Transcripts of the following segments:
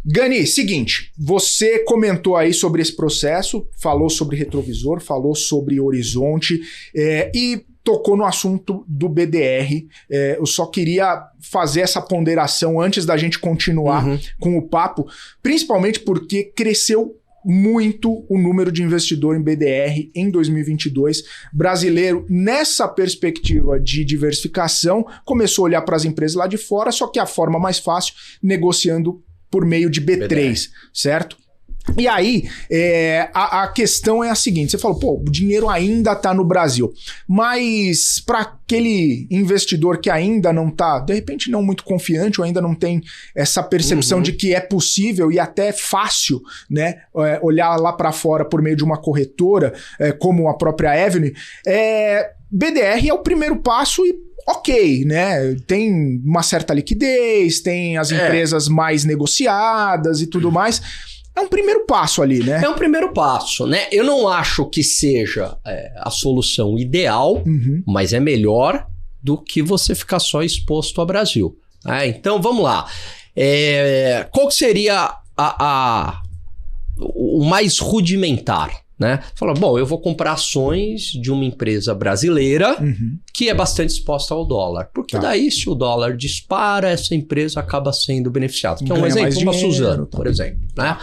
Gani, seguinte, você comentou aí sobre esse processo, falou sobre retrovisor, falou sobre horizonte e tocou no assunto do BDR. Eu só queria fazer essa ponderação antes da gente continuar com o papo, principalmente porque cresceu muito o número de investidor em BDR em 2022. Brasileiro, nessa perspectiva de diversificação, começou a olhar para as empresas lá de fora, só que a forma mais fácil, negociando por meio de B3, BDR. Certo? E aí, a questão é a seguinte, você falou, o dinheiro ainda está no Brasil, mas para aquele investidor que ainda não está, de repente não muito confiante ou ainda não tem essa percepção de que é possível e até fácil, né, olhar lá para fora por meio de uma corretora, como a própria Avenue, BDR é o primeiro passo e ok, né? Tem uma certa liquidez, tem as empresas mais negociadas e tudo mais. É um primeiro passo ali, né? É um primeiro passo, né? Eu não acho que seja a solução ideal, mas é melhor do que você ficar só exposto ao Brasil. Então, vamos lá. Qual que seria o mais rudimentar? Né? Fala, eu vou comprar ações de uma empresa brasileira que é bastante exposta ao dólar. Porque daí, se o dólar dispara, essa empresa acaba sendo beneficiada. Que é um exemplo, uma Suzano, por exemplo. Né?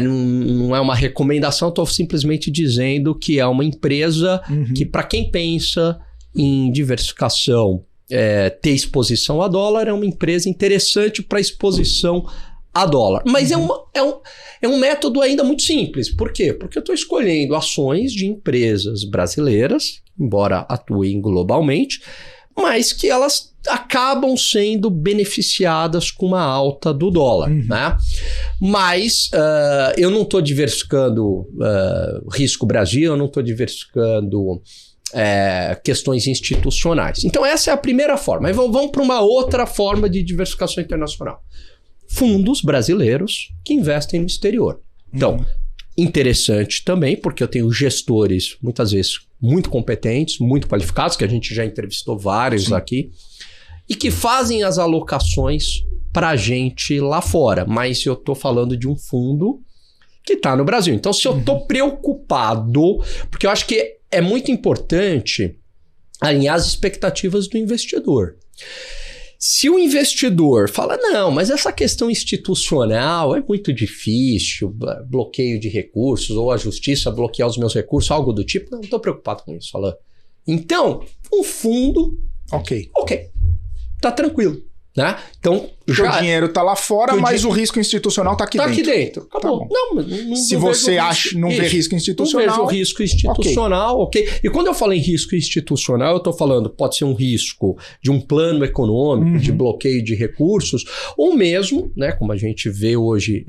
Não é uma recomendação, estou simplesmente dizendo que é uma empresa que, para quem pensa em diversificação, ter exposição a dólar, é uma empresa interessante para exposição a dólar. Mas é um método ainda muito simples. Por quê? Porque eu estou escolhendo ações de empresas brasileiras, embora atuem globalmente, mas que elas acabam sendo beneficiadas com uma alta do dólar. Né? Mas eu não estou diversificando risco Brasil, eu não estou diversificando questões institucionais. Então essa é a primeira forma. Aí vamos para uma outra forma de diversificação internacional. Fundos brasileiros que investem no exterior. Então, interessante também, porque eu tenho gestores, muitas vezes, muito competentes, muito qualificados, que a gente já entrevistou vários aqui, e que fazem as alocações para a gente lá fora. Mas eu estou falando de um fundo que está no Brasil. Então, se eu estou preocupado, porque eu acho que é muito importante alinhar as expectativas do investidor. Se o investidor fala, não, mas essa questão institucional é muito difícil, bloqueio de recursos, ou a justiça bloquear os meus recursos, algo do tipo, não estou preocupado com isso, Alan. Então, um fundo, ok, tá tranquilo. Né? Então, o dinheiro tá lá fora, mas o risco institucional tá aqui dentro. Tá aqui dentro. Acabou. Não, se você não vê risco institucional... Não vejo risco institucional, ok. E quando eu falo em risco institucional, eu tô falando, pode ser um risco de um plano econômico, de bloqueio de recursos, ou mesmo, né, como a gente vê hoje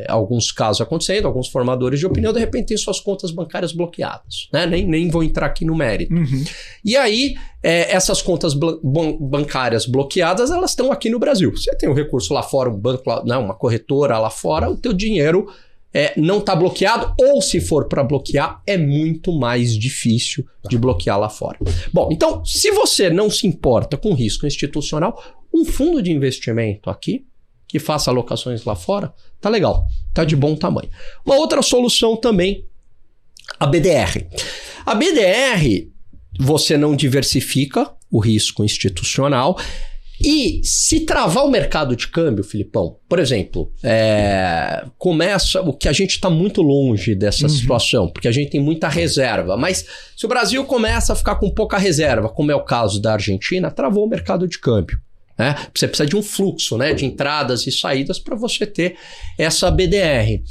alguns casos acontecendo, alguns formadores de opinião, de repente tem suas contas bancárias bloqueadas. Né? Nem vou entrar aqui no mérito. E aí, essas contas bancárias bloqueadas, elas estão aqui no Brasil. Você tem um recurso lá fora, um banco, uma corretora lá fora, o teu dinheiro não está bloqueado, ou se for para bloquear, é muito mais difícil de bloquear lá fora. Bom, então, se você não se importa com risco institucional, um fundo de investimento aqui, que faça alocações lá fora, tá legal, tá de bom tamanho. Uma outra solução também, a BDR. A BDR, você não diversifica o risco institucional. E se travar o mercado de câmbio, Filipão, por exemplo, começa o que a gente está muito longe dessa situação, porque a gente tem muita reserva. Mas se o Brasil começa a ficar com pouca reserva, como é o caso da Argentina, travou o mercado de câmbio. Né? Você precisa de um fluxo, né, de entradas e saídas para você ter essa BDR.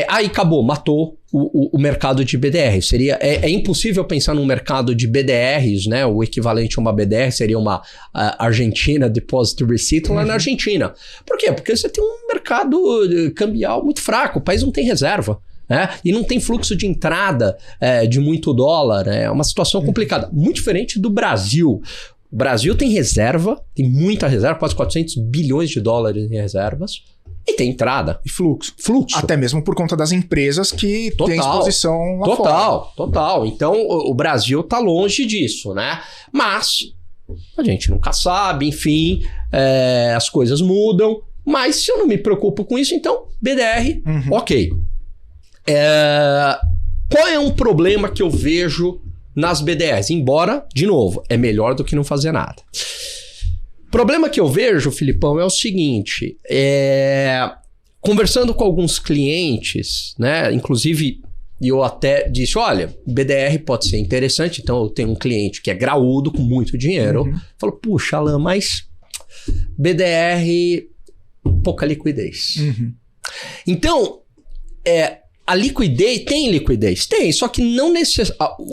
Aí acabou, matou o mercado de BDR. É impossível pensar num mercado de BDRs, né? O equivalente a uma BDR seria uma Argentina Deposit Receipt lá na Argentina. Por quê? Porque você tem um mercado cambial muito fraco, o país não tem reserva. E não tem fluxo de entrada de muito dólar. É uma situação complicada. Muito diferente do Brasil. O Brasil tem reserva, tem muita reserva, quase 400 bilhões de dólares em reservas. E tem entrada. E fluxo. Até mesmo por conta das empresas que têm exposição lá fora. Total. Então, o Brasil está longe disso, né? Mas a gente nunca sabe, enfim, as coisas mudam. Mas se eu não me preocupo com isso, então BDR, ok. Qual é um problema que eu vejo nas BDRs? Embora, de novo, é melhor do que não fazer nada. O problema que eu vejo, Filipão, é o seguinte, conversando com alguns clientes, né, inclusive eu até disse, olha, BDR pode ser interessante, então eu tenho um cliente que é graúdo, com muito dinheiro, falou, puxa, Alan, mas BDR, pouca liquidez. Então, a liquidez, tem liquidez? Tem, só que não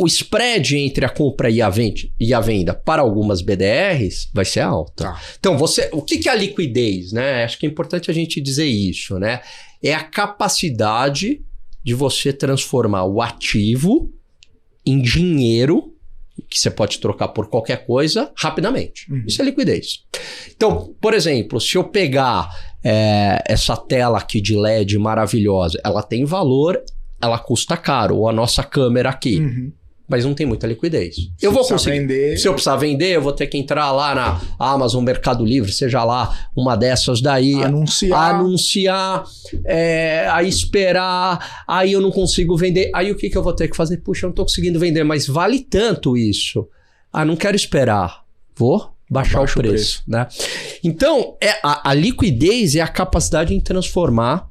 o spread entre a compra e a venda para algumas BDRs vai ser alta. Então, o que é a liquidez, né? Acho que é importante a gente dizer isso, né? É a capacidade de você transformar o ativo em dinheiro, que você pode trocar por qualquer coisa, rapidamente. Isso é liquidez. Então, por exemplo, se eu pegar essa tela aqui de LED maravilhosa, ela tem valor, ela custa caro, ou a nossa câmera aqui, mas não tem muita liquidez. Eu vou conseguir vender. Se eu precisar vender, eu vou ter que entrar lá na Amazon, Mercado Livre, seja lá uma dessas daí, anunciar, aí esperar, aí eu não consigo vender, aí o que eu vou ter que fazer? Puxa, eu não tô conseguindo vender, mas vale tanto isso. Não quero esperar, vou baixar o preço, né? Então, a liquidez é a capacidade em transformar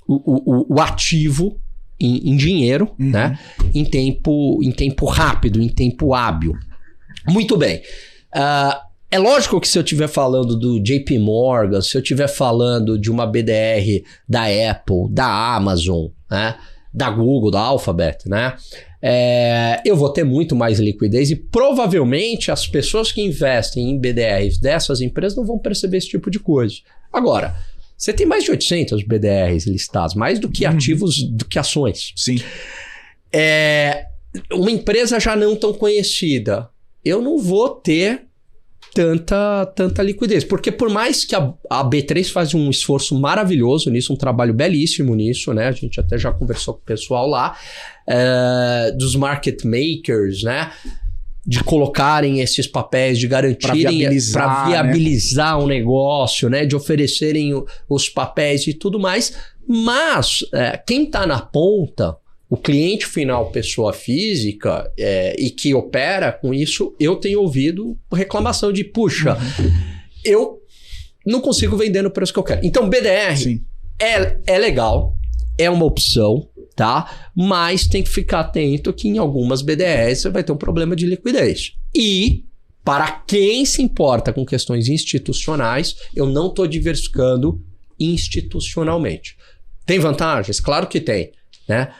o ativo em dinheiro, né? Em tempo rápido, em tempo hábil. Muito bem. É lógico que se eu estiver falando do JP Morgan, se eu estiver falando de uma BDR da Apple, da Amazon, né? Da Google, da Alphabet, né? Eu vou ter muito mais liquidez e provavelmente as pessoas que investem em BDRs dessas empresas não vão perceber esse tipo de coisa. Agora, você tem mais de 800 BDRs listados, mais do que ativos, do que ações. Sim. Uma empresa já não tão conhecida, eu não vou ter tanta liquidez. Porque por mais que a B3 faz um esforço maravilhoso nisso, um trabalho belíssimo nisso, né? A gente até já conversou com o pessoal lá, dos market makers, né? De colocarem esses papéis, de garantirem para viabilizar o negócio, né? De oferecerem os papéis e tudo mais. Mas quem está na ponta, o cliente final, pessoa física, e que opera com isso, eu tenho ouvido reclamação de, puxa, eu não consigo vender no preço que eu quero. Então, BDR é legal, é uma opção, tá? Mas tem que ficar atento que em algumas BDRs você vai ter um problema de liquidez. E, para quem se importa com questões institucionais, eu não estou diversificando institucionalmente. Tem vantagens? Claro que tem. Né?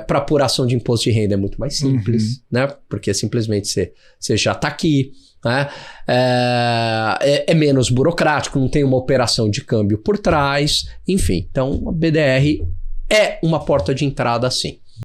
Para apuração de imposto de renda é muito mais simples, né? Porque simplesmente você já está aqui, né? É menos burocrático, não tem uma operação de câmbio por trás, enfim. Então, a BDR é uma porta de entrada, sim.